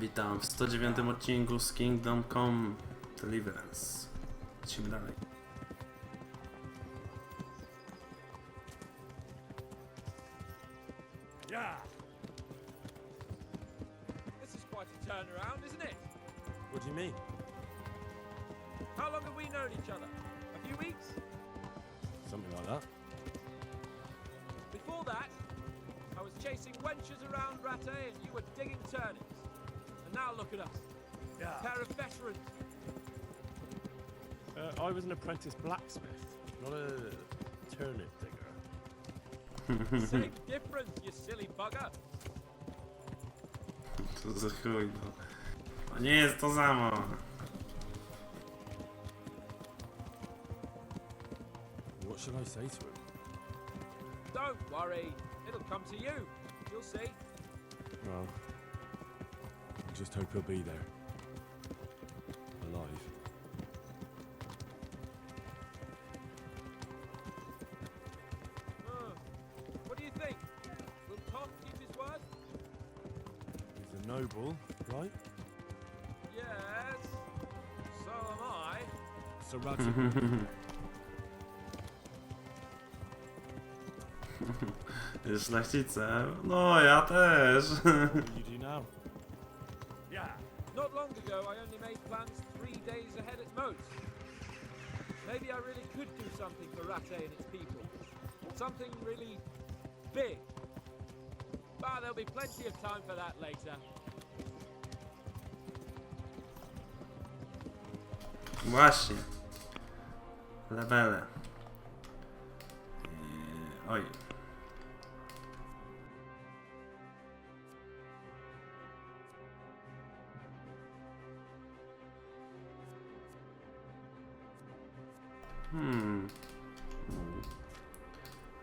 Witam w 109 odcinku z Kingdom Come Deliverance. Lecimy dalej. Yeah. This is quite a turnaround, isn't it? What do you mean? How long have we known each other? A few weeks? Something like that. Before that, I was chasing wenches around Rattay and you were digging turnips. And now look at us. Yeah. A pair of veterans. I was an apprentice blacksmith, not a turnip digger. Same difference, you silly bugger. Co za chuj, no. To nie jest to samo. What should I say to him? Don't worry, it'll come to you. You'll see. Well, I just hope he'll be there. Alive. What do you think? Will Tom keep his word? He's a noble, right? Yes. So am I. So Ratty. Jest szlachcicem. No, ja też. What do you do now? Yeah. Not long ago, I only made plans 3 days ahead at most. Maybe I really could do something for Rattay and its people. Something really big. But there'll be plenty of time for that later. Właśnie. Levele. Oj.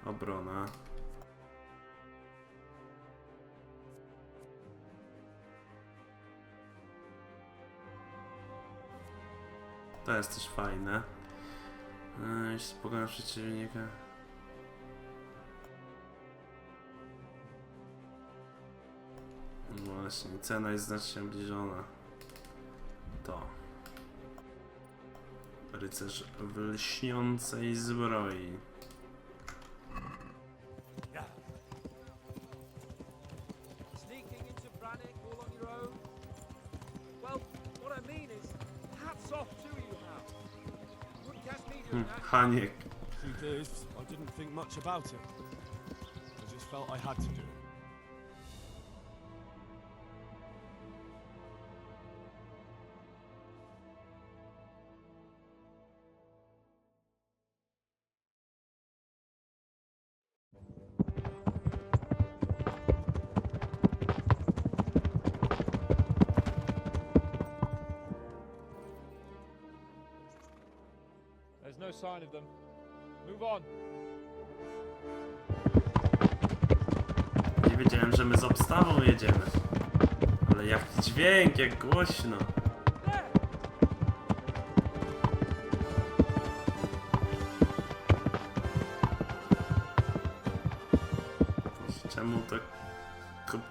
Obrona. To jest też fajne. Jeśli pokona przeciwnika. Właśnie, cena jest znacznie zbliżona. To. Rycerz w lśniącej zbroi. Sneaking into Brannick all on your own? Well, what I mean is, hats off to you now. Wouldn't catch me doing that. Haniek. Truth is, I didn't think much about it. I just felt I had to do it. There's no sign of them. Move on. Nie wiedziałem, że my z obstawą jedziemy. Ale jaki dźwięk, jak głośno. There! Czemu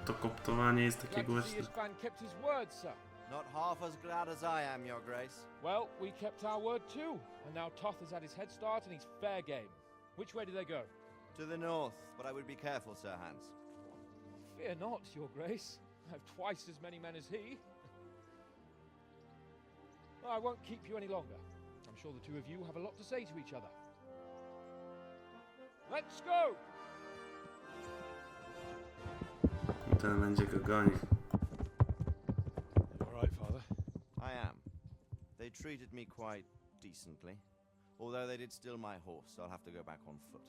to koptowanie jest takie Glad to see głośne? Ishban kept his word, sir. Not half as glad as I am, Your Grace. Well, we kept our word too. And now Toth has had his head start and he's fair game. Which way do they go? To the north, but I would be careful, Sir Hans. Fear not, Your Grace. I have twice as many men as he. I won't keep you any longer. I'm sure the two of you have a lot to say to each other. Let's go! Ten będzie go gonił. All right, Father. I am. They treated me quite decently. Although they did steal my horse, so I'll have to go back on foot.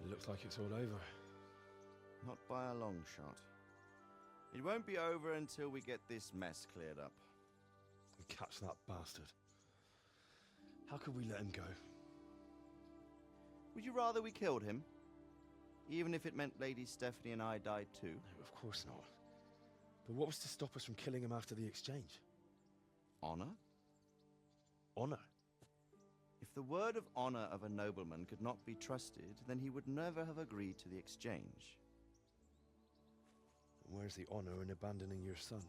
It looks like it's all over. Not by a long shot. It won't be over until we get this mess cleared up. Catch that bastard. How could we let him go? Would you rather we killed him? Even if it meant Lady Stephanie and I died too? No, of course not. But what was to stop us from killing him after the exchange? Honor? Honor? the word of honor of a nobleman could not be trusted, then he would never have agreed to the exchange. Where's the honor in abandoning your son?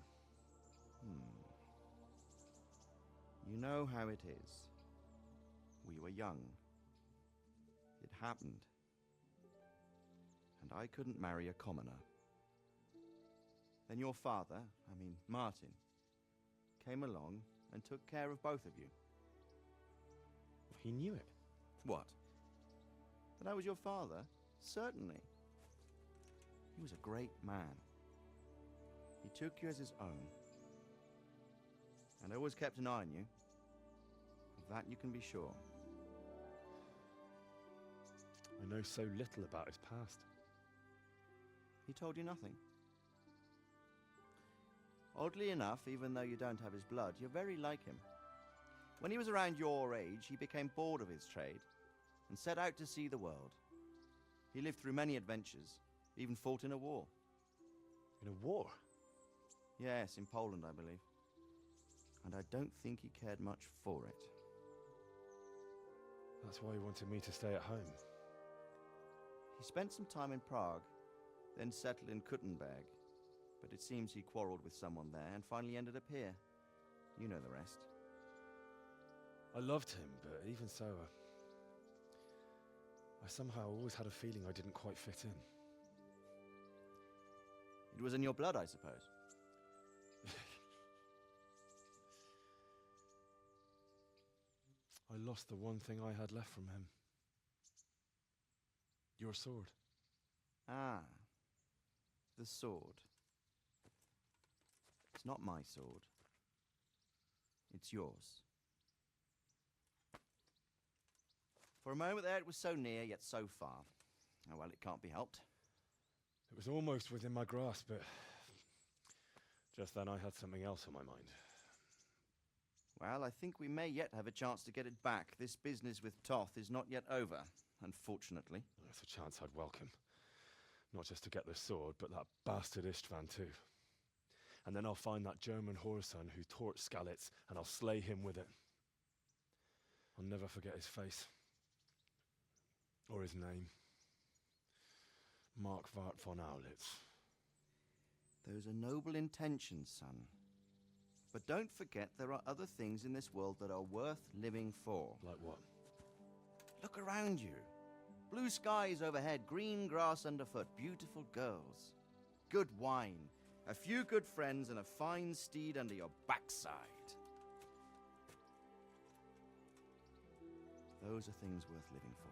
You know how it is. We were young. It happened. And I couldn't marry a commoner. Then your father, Martin, came along and took care of both of you. He knew it. What? That I was your father? Certainly. He was a great man. He took you as his own. And always kept an eye on you. Of that you can be sure. I know so little about his past. He told you nothing? Oddly enough, even though you don't have his blood, you're very like him. When he was around your age, he became bored of his trade and set out to see the world. He lived through many adventures, even fought in a war. In a war? Yes, in Poland, I believe. And I don't think he cared much for it. That's why he wanted me to stay at home. He spent some time in Prague, then settled in Kuttenberg. But it seems he quarreled with someone there and finally ended up here. You know the rest. I loved him, but even so, I somehow always had a feeling I didn't quite fit in. It was in your blood, I suppose. I lost the one thing I had left from him. Your sword. Ah, the sword. It's not my sword. It's yours. For a moment there, it was so near, yet so far. Oh, well, it can't be helped. It was almost within my grasp, but just then I had something else on my mind. Well, I think we may yet have a chance to get it back. This business with Toth is not yet over, unfortunately. That's a chance I'd welcome. Not just to get the sword, but that bastard Istvan too. And then I'll find that German whoreson who torched Skalitz, and I'll slay him with it. I'll never forget his face. Or his name. Mark Vart von Aulitz. Those are noble intentions, son. But don't forget there are other things in this world that are worth living for. Like what? Look around you. Blue skies overhead, green grass underfoot, beautiful girls. Good wine, a few good friends, and a fine steed under your backside. Those are things worth living for.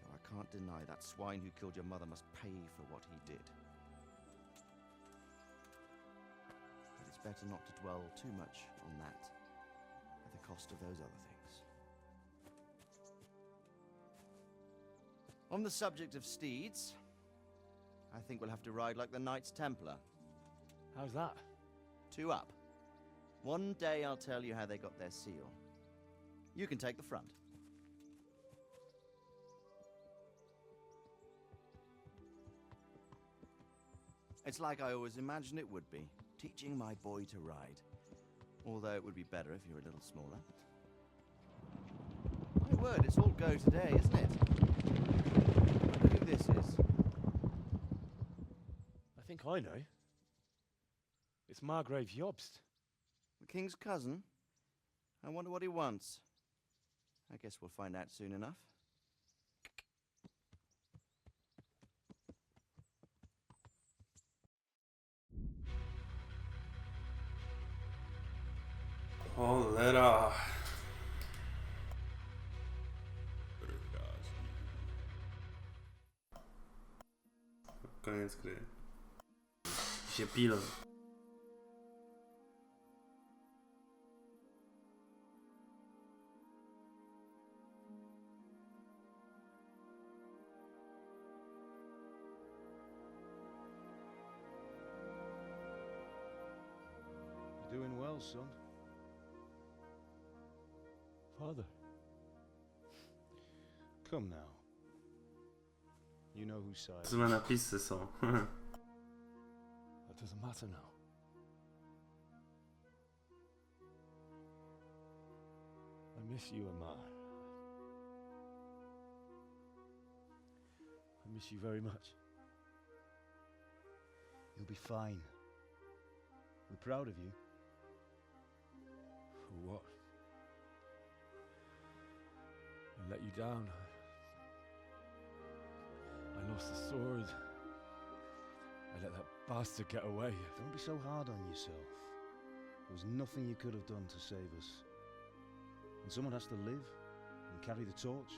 Though I can't deny that swine who killed your mother must pay for what he did. But it's better not to dwell too much on that at the cost of those other things. On the subject of steeds, I think we'll have to ride like the Knights Templar. How's that? 2 up. One day I'll tell you how they got their seal. You can take the front. It's like I always imagined it would be, teaching my boy to ride. Although it would be better if you were a little smaller. My word, it's all go today, isn't it? I wonder who this is. I think I know. It's Margrave Jobst. The king's cousin? I wonder what he wants. I guess we'll find out soon enough. Cholera. Koniec gry. Jakiś epilog. You're doing well, son. Father. Come now. You know whose side. Złe napisy są. That doesn't matter now. I miss you, Emma. I miss you very much. You'll be fine. We're proud of you. For what? I let you down. I lost the sword. I let that bastard get away. Don't be so hard on yourself. There was nothing you could have done to save us. And someone has to live and carry the torch.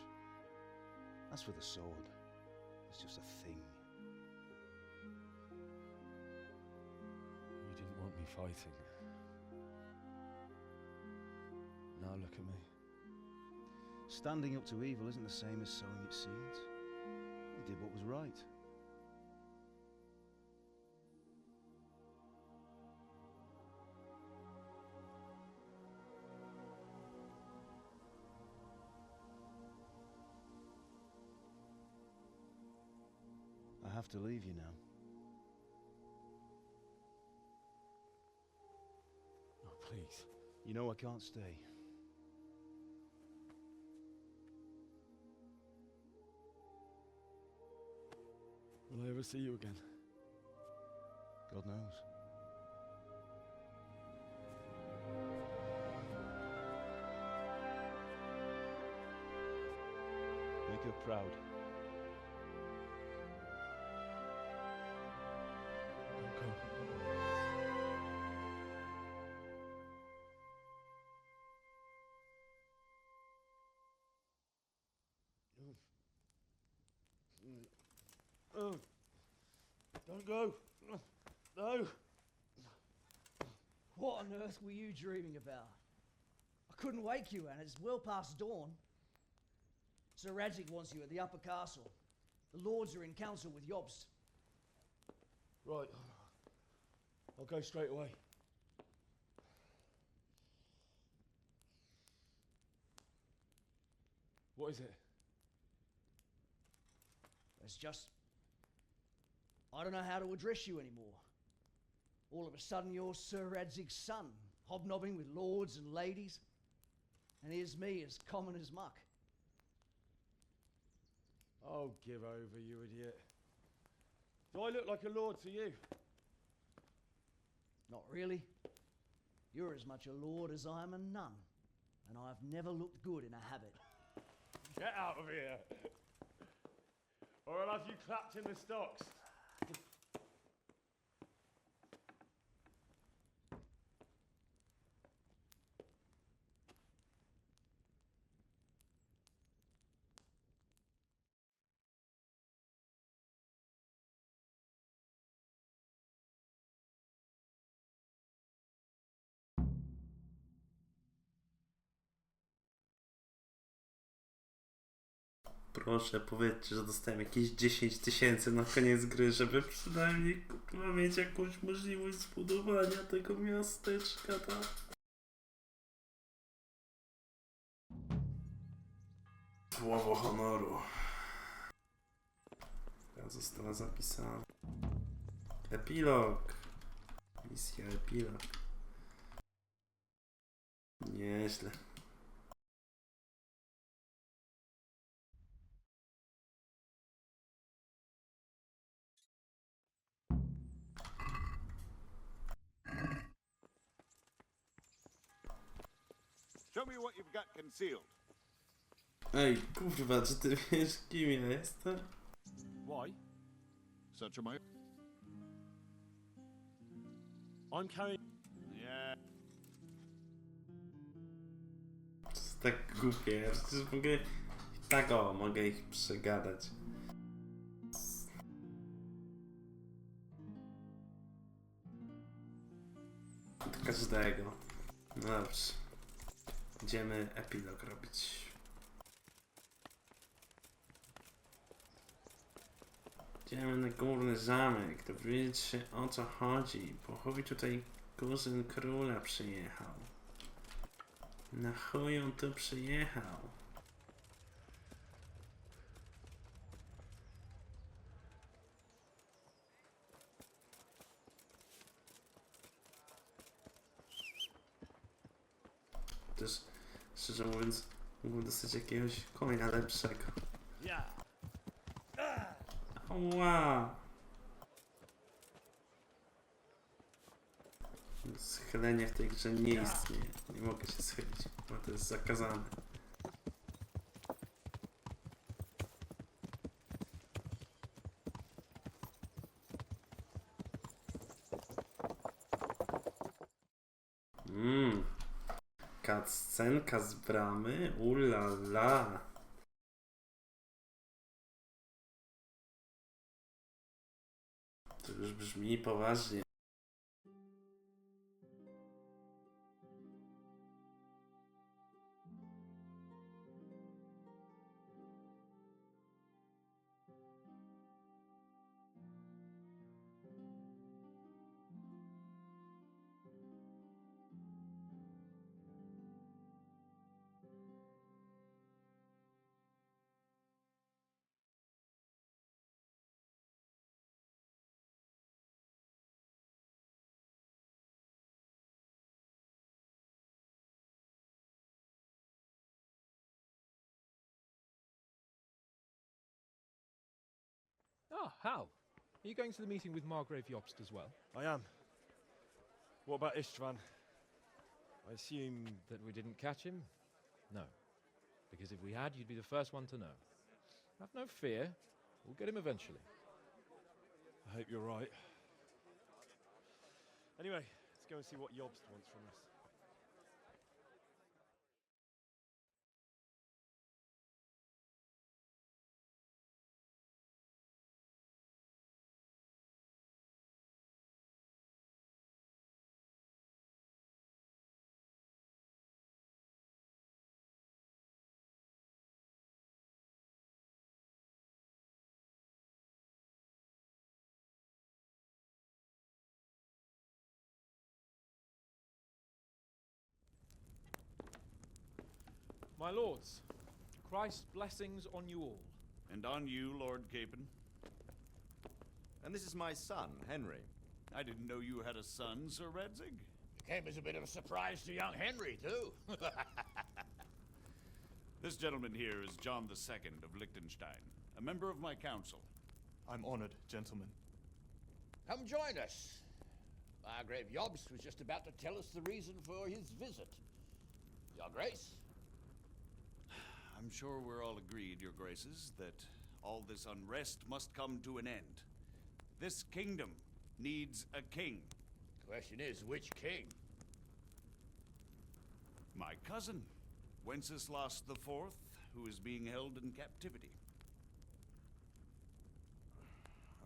As for the sword, it's just a thing. You didn't want me fighting. Now look at me. Standing up to evil isn't the same as sowing its seeds. You did what was right. I have to leave you now. Oh, please. You know I can't stay. Will I ever see you again? God knows. Make her proud. Don't go. Oh, don't go. No. What on earth were you dreaming about? I couldn't wake you, and it's well past dawn. Sir Radzig wants you at the upper castle. The lords are in council with Jobst. Right. I'll go straight away. What is it? It's just... I don't know how to address you anymore. All of a sudden you're Sir Radzig's son, hobnobbing with lords and ladies. And here's me, as common as muck. Oh, give over, you idiot. Do I look like a lord to you? Not really. You're as much a lord as I am a nun. And I've never looked good in a habit. Get out of here! Or I'll have you clapped in the stocks. Proszę, powiedzcie, że dostałem jakieś 10 000 na koniec gry, żeby przynajmniej kurwa mieć jakąś możliwość zbudowania tego miasteczka, tak? Słowo honoru. Została zapisana. Epilog. Misja epilog. Nieźle. Show me what you've got concealed. Ej, kurwa, czy ty wiesz, kim ja jestem? Why? Such a my. I'm carrying... Yeah. To jest tak głupie, ja przecież mogę... Tak o, mogę ich przegadać. Do każdego. No dobrze. Idziemy epilog robić. Idziemy na górny zamek, dowiedzieć się o co chodzi. Pochowi tutaj kuzyn króla przyjechał. Na chuj on tu przyjechał? To jest Szczerze mówiąc, mógłbym dostać jakiegoś konia lepszego. Ła! Schylenie w tej grze nie istnieje. Nie mogę się schylić, bo to jest zakazane. Cutscenka z bramy? Ulala. To już brzmi poważnie. Ah, Hal. Are you going to the meeting with Margrave Jobst as well? I am. What about Istvan? I assume... That we didn't catch him? No. Because if we had, you'd be the first one to know. Have no fear. We'll get him eventually. I hope you're right. Anyway, let's go and see what Jobst wants from us. My lords, Christ's blessings on you all. And on you, Lord Capon. And this is my son, Henry. I didn't know you had a son, Sir Radzig. Came as a bit of a surprise to young Henry, too. This gentleman here is John II of Liechtenstein, a member of my council. I'm honored, gentlemen. Come join us. Margrave Jobst was just about to tell us the reason for his visit. Your Grace? I'm sure we're all agreed, Your Graces, that all this unrest must come to an end. This kingdom needs a king. Question is, which king? My cousin, Wenceslas IV, who is being held in captivity.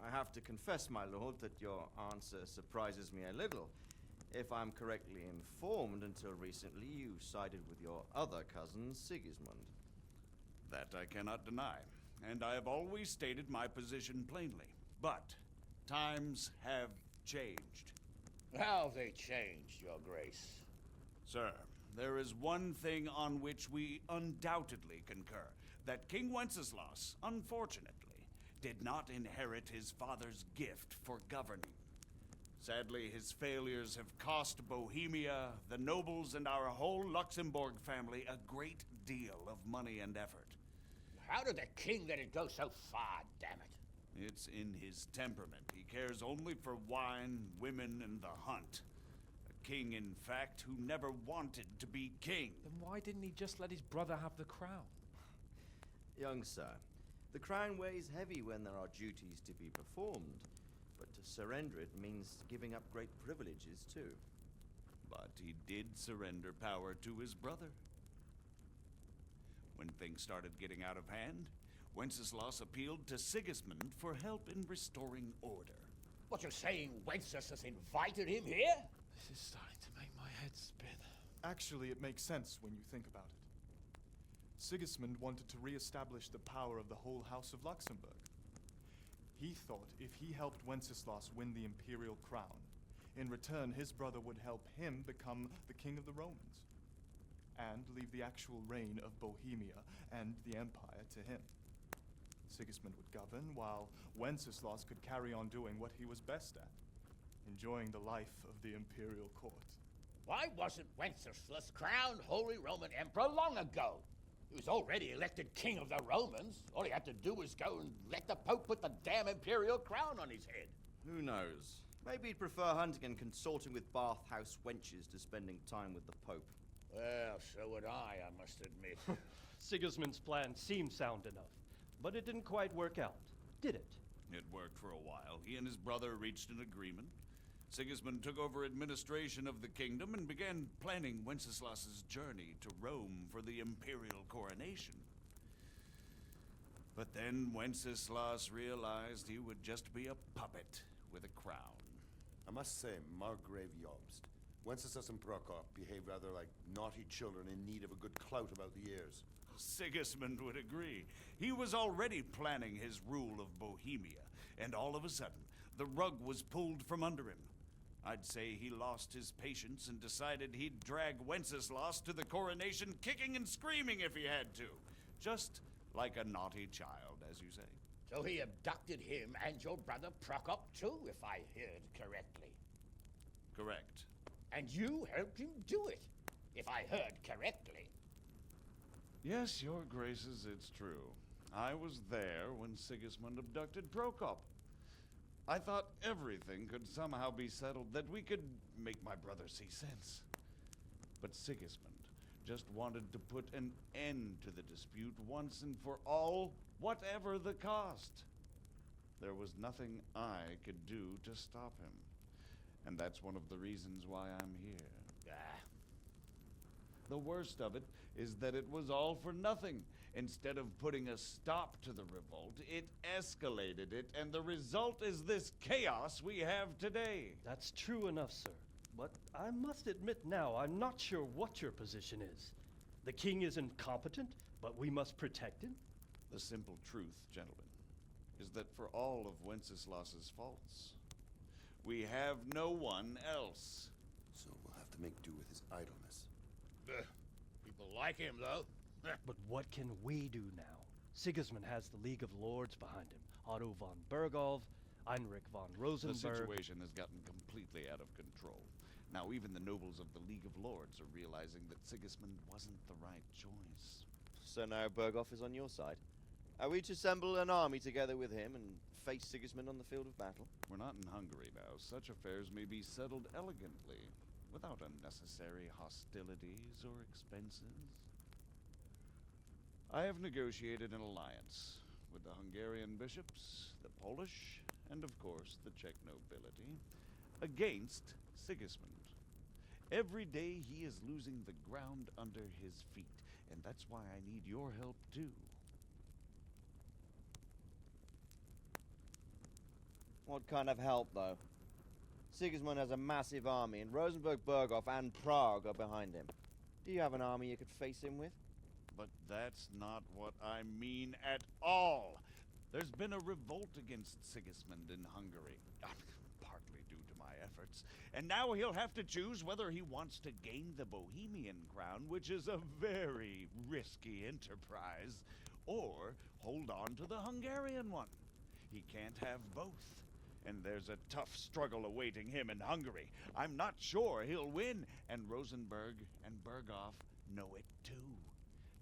I have to confess, my lord, that your answer surprises me a little. If I'm correctly informed, until recently you sided with your other cousin, Sigismund. That I cannot deny, and I have always stated my position plainly. But times have changed. How have they changed, Your Grace? Sir, there is one thing on which we undoubtedly concur. That King Wenceslas, unfortunately, did not inherit his father's gift for governing. Sadly, his failures have cost Bohemia, the nobles, and our whole Luxembourg family a great deal of money and effort. How did the king let it go so far, damn it? It's in his temperament. He cares only for wine, women, and the hunt. A king, in fact, who never wanted to be king. Then why didn't he just let his brother have the crown? Young sir, the crown weighs heavy when there are duties to be performed, but to surrender it means giving up great privileges too. But he did surrender power to his brother. When things started getting out of hand, Wenceslas appealed to Sigismund for help in restoring order. What, you're saying Wenceslas invited him here? This is starting to make my head spin. Actually, it makes sense when you think about it. Sigismund wanted to re-establish the power of the whole House of Luxembourg. He thought if he helped Wenceslas win the imperial crown, in return his brother would help him become the king of the Romans, and leave the actual reign of Bohemia and the empire to him. Sigismund would govern, while Wenceslas could carry on doing what he was best at, enjoying the life of the imperial court. Why wasn't Wenceslas crowned Holy Roman Emperor long ago? He was already elected King of the Romans. All he had to do was go and let the Pope put the damn imperial crown on his head. Who knows? Maybe he'd prefer hunting and consorting with bathhouse wenches to spending time with the Pope. Well, so would I must admit. Sigismund's plan seemed sound enough, but it didn't quite work out, did it? It worked for a while. He and his brother reached an agreement. Sigismund took over administration of the kingdom and began planning Wenceslas's journey to Rome for the imperial coronation. But then Wenceslas realized he would just be a puppet with a crown. I must say, Margrave Jobst, Wenceslas and Prokop behave rather like naughty children in need of a good clout about the ears. Sigismund would agree. He was already planning his rule of Bohemia, and all of a sudden, the rug was pulled from under him. I'd say he lost his patience and decided he'd drag Wenceslas to the coronation kicking and screaming if he had to. Just like a naughty child, as you say. So he abducted him and your brother Prokop too, if I heard correctly. Correct. And you helped him do it, if I heard correctly. Yes, your graces, it's true. I was there when Sigismund abducted Prokop. I thought everything could somehow be settled, that we could make my brother see sense. But Sigismund just wanted to put an end to the dispute once and for all, whatever the cost. There was nothing I could do to stop him. And that's one of the reasons why I'm here. The worst of it is that it was all for nothing. Instead of putting a stop to the revolt, it escalated it, and the result is this chaos we have today. That's true enough, sir. But I must admit now, I'm not sure what your position is. The king is incompetent, but we must protect him? The simple truth, gentlemen, is that for all of Wenceslas's faults, we have no one else. So we'll have to make do with his idleness. People like him, though. But what can we do now? Sigismund has the League of Lords behind him. Otto von Bergholf, Heinrich von Rosenberg. The situation has gotten completely out of control. Now even the nobles of the League of Lords are realizing that Sigismund wasn't the right choice. So now Berghoff is on your side. Are we to assemble an army together with him and face Sigismund on the field of battle? We're not in Hungary now. Such affairs may be settled elegantly, without unnecessary hostilities or expenses. I have negotiated an alliance with the Hungarian bishops, the Polish, and of course the Czech nobility, against Sigismund. Every day he is losing the ground under his feet, and that's why I need your help too. What kind of help, though? Sigismund has a massive army, and Rosenberg, Berghoff, and Prague are behind him. Do you have an army you could face him with? But that's not what I mean at all. There's been a revolt against Sigismund in Hungary, partly due to my efforts, and now he'll have to choose whether he wants to gain the Bohemian crown, which is a very risky enterprise, or hold on to the Hungarian one. He can't have both. And there's a tough struggle awaiting him in Hungary. I'm not sure he'll win, and Rosenberg and Berghoff know it too.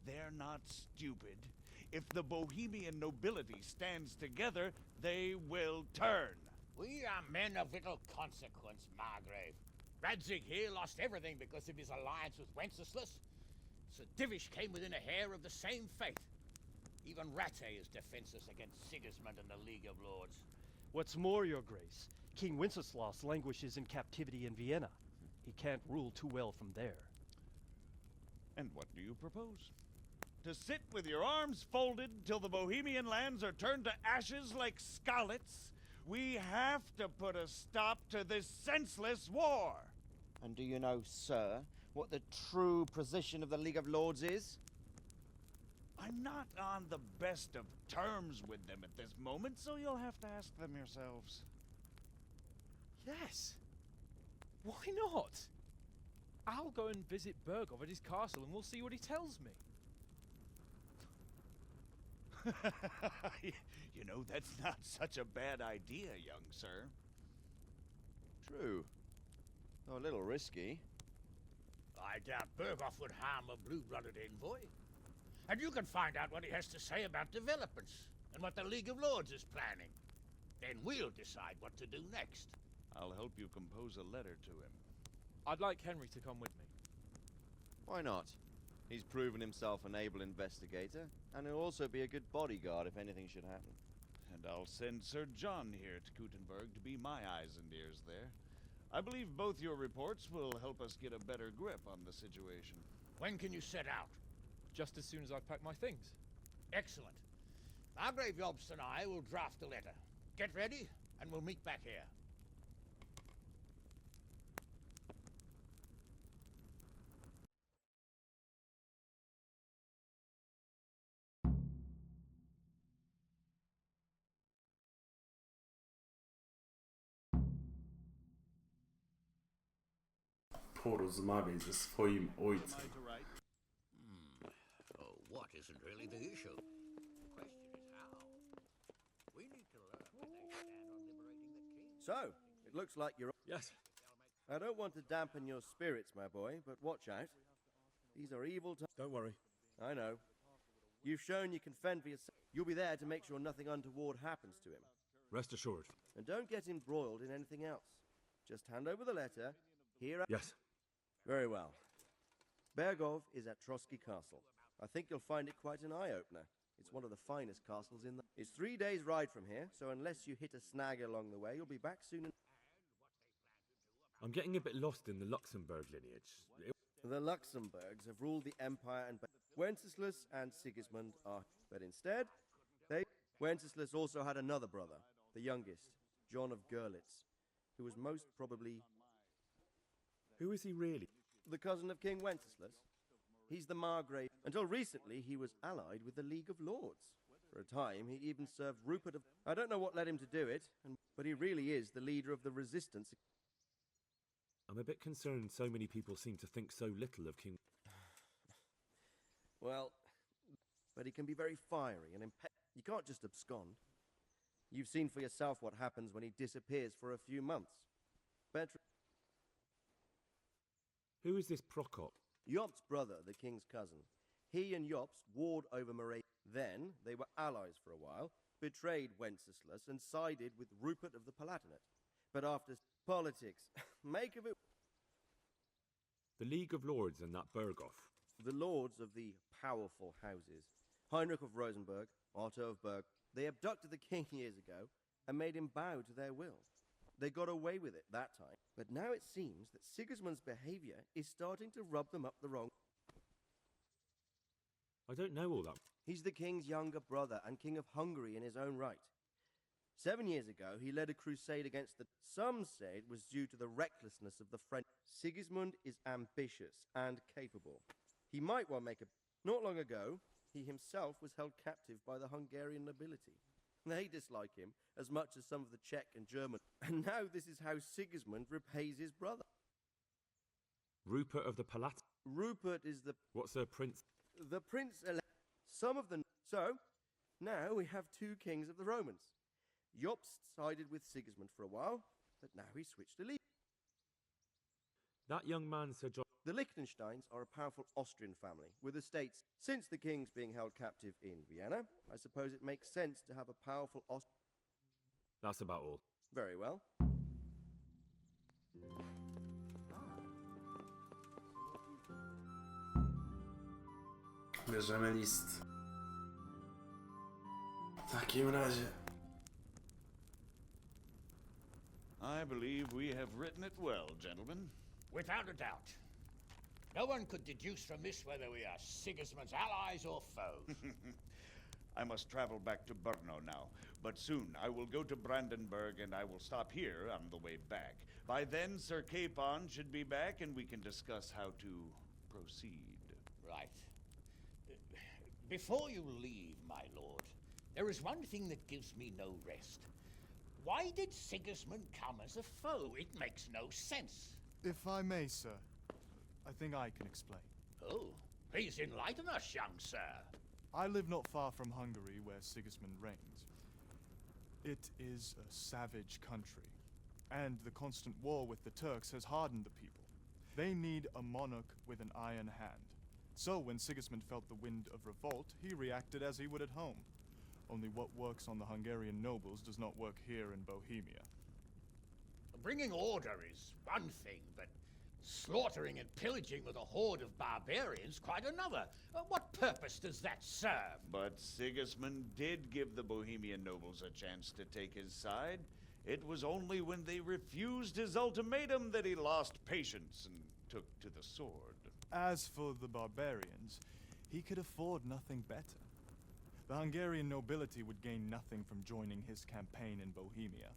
They're not stupid. If the Bohemian nobility stands together, they will turn. We are men of little consequence, Margrave. Radzig here lost everything because of his alliance with Wenceslas. Sir Divish came within a hair of the same fate. Even Rattay is defenseless against Sigismund and the League of Lords. What's more, your grace, King Wenceslas languishes in captivity in Vienna. He can't rule too well from there. And what do you propose? To sit with your arms folded till the Bohemian lands are turned to ashes like scarlets? We have to put a stop to this senseless war. And do you know, sir, what the true position of the League of Lords is? I'm not on the best of terms with them at this moment, so you'll have to ask them yourselves. Yes. Why not? I'll go and visit Berghoff at his castle and we'll see what he tells me. You know, that's not such a bad idea, young sir. True. Though a little risky. I doubt Bergoff would harm a blue-blooded envoy. And you can find out what he has to say about developments and what the League of Lords is planning. Then we'll decide what to do next. I'll help you compose a letter to him. I'd like Henry to come with me. Why not? He's proven himself an able investigator, and he'll also be a good bodyguard if anything should happen. And I'll send Sir John here to Kuttenberg to be my eyes and ears there. I believe both your reports will help us get a better grip on the situation. When can you set out? Just as soon as I pack my things. Excellent. Margrave Jobst and I will draft a letter. Get ready, and we'll meet back here. Porozmawiaj ze swoim ojcem. Oh, what isn't really the issue? The question is how. We need to learn where they stand on liberating the king. So, it looks like you're... Yes. I don't want to dampen your spirits, my boy, but watch out. These are evil times. Don't worry. I know. You've shown you can fend for yourself. You'll be there to make sure nothing untoward happens to him. Rest assured. And don't get embroiled in anything else. Just hand over the letter. Here. Yes. Very well. Bergov is at Trotsky Castle. I think you'll find it quite an eye-opener. It's one of the finest castles in the... It's 3 days' ride from here, so unless you hit a snag along the way, you'll be back soon. I'm getting a bit lost in the Luxembourg lineage. The Luxembourgs have ruled the empire, and Wenceslas and Sigismund are... But instead, Wenceslas also had another brother, the youngest, John of Görlitz, who was most probably... Who is he really? The cousin of King Wenceslas. He's the Margrave. Until recently, he was allied with the League of Lords. For a time, he even served Rupert of... I don't know what led him to do it, but he really is the leader of the resistance. I'm a bit concerned so many people seem to think so little of King... Well, but he can be very fiery and you can't just abscond. You've seen for yourself what happens when he disappears for a few months. Better... Who is this Prokop? Jobst's brother, the king's cousin. He and Jobst warred over Moravia. Then they were allies for a while, betrayed Wenceslas, and sided with Rupert of the Palatinate. But after politics, make of it... The League of Lords and that Bergoff. The lords of the powerful houses. Heinrich of Rosenberg, Otto of Berg. They abducted the king years ago and made him bow to their will. They got away with it that time. But now it seems that Sigismund's behavior is starting to rub them up the wrong... I don't know all that. He's the king's younger brother and king of Hungary in his own right. 7 years ago, he led a crusade against the... Some say it was due to the recklessness of the French. Sigismund is ambitious and capable. He might well make a... Not long ago, he himself was held captive by the Hungarian nobility. They dislike him as much as some of the Czech and German. And now this is how Sigismund repays his brother. Rupert of the Palatinate. Rupert is the... What's a prince? The prince-elect. Some of the... So, now we have two kings of the Romans. Jobst sided with Sigismund for a while, but now he's switched to League. That young man, Sir John... The Liechtensteins are a powerful Austrian family, with estates. Since the king's being held captive in Vienna, I suppose it makes sense to have a powerful That's about all. Very well. Bierzemy list. W takim razie... I believe we have written it well, gentlemen. Without a doubt. No one could deduce from this whether we are Sigismund's allies or foes. I must travel back to Brno now, but soon I will go to Brandenburg and I will stop here on the way back. By then, Sir Capon should be back and we can discuss how to proceed. Right. Before you leave, my lord, there is one thing that gives me no rest. Why did Sigismund come as a foe? It makes no sense. If I may, sir, I think I can explain. Oh, please enlighten us, young sir. I live not far from Hungary, where Sigismund reigns. It is a savage country, and the constant war with the Turks has hardened the people. They need a monarch with an iron hand. So when Sigismund felt the wind of revolt, he reacted as he would at home. Only what works on the Hungarian nobles does not work here in Bohemia. Bringing order is one thing, but slaughtering and pillaging with a horde of barbarians quite another. What purpose does that serve? But Sigismund did give the Bohemian nobles a chance to take his side. It was only when they refused his ultimatum that he lost patience and took to the sword. As for the barbarians, he could afford nothing better. The Hungarian nobility would gain nothing from joining his campaign in Bohemia.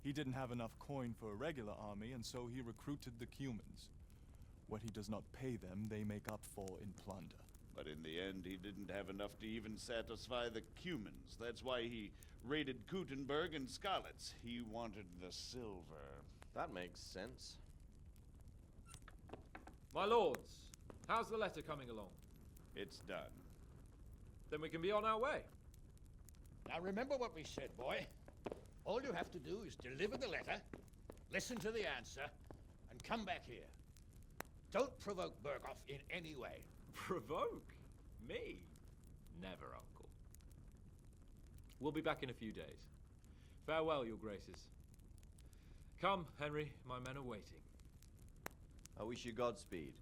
He didn't have enough coin for a regular army, and so he recruited the Cumans. What he does not pay them, they make up for in plunder. But in the end, he didn't have enough to even satisfy the Cumans. That's why he raided Kuttenberg and Skalitz. He wanted the silver. That makes sense. My lords, how's the letter coming along? It's done. Then we can be on our way. Now remember what we said, boy. All you have to do is deliver the letter, listen to the answer, and come back here. Don't provoke Berghoff in any way. Provoke? Me? Never, Uncle. We'll be back in a few days. Farewell, your graces. Come, Henry, my men are waiting. I wish you Godspeed.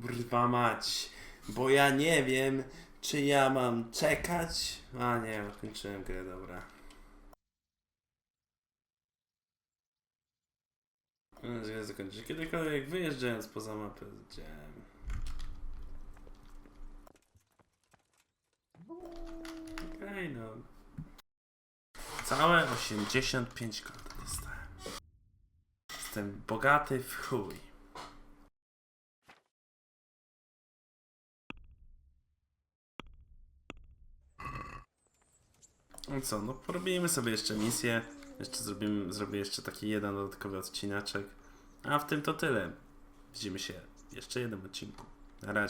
Kurwa mać, bo ja nie wiem, czy ja mam czekać. A nie, kończyłem grę, dobra. Mam nadzieję, że zakończę kiedykolwiek wyjeżdżając poza mapę. Widziałem. Okej, no. Całe 85 kont dostałem. Jestem bogaty w chuj. No co, no porobimy sobie jeszcze misję. Jeszcze zrobię jeszcze taki jeden dodatkowy odcinaczek. A w tym to tyle. Widzimy się w jeszcze jednym odcinku. Na razie.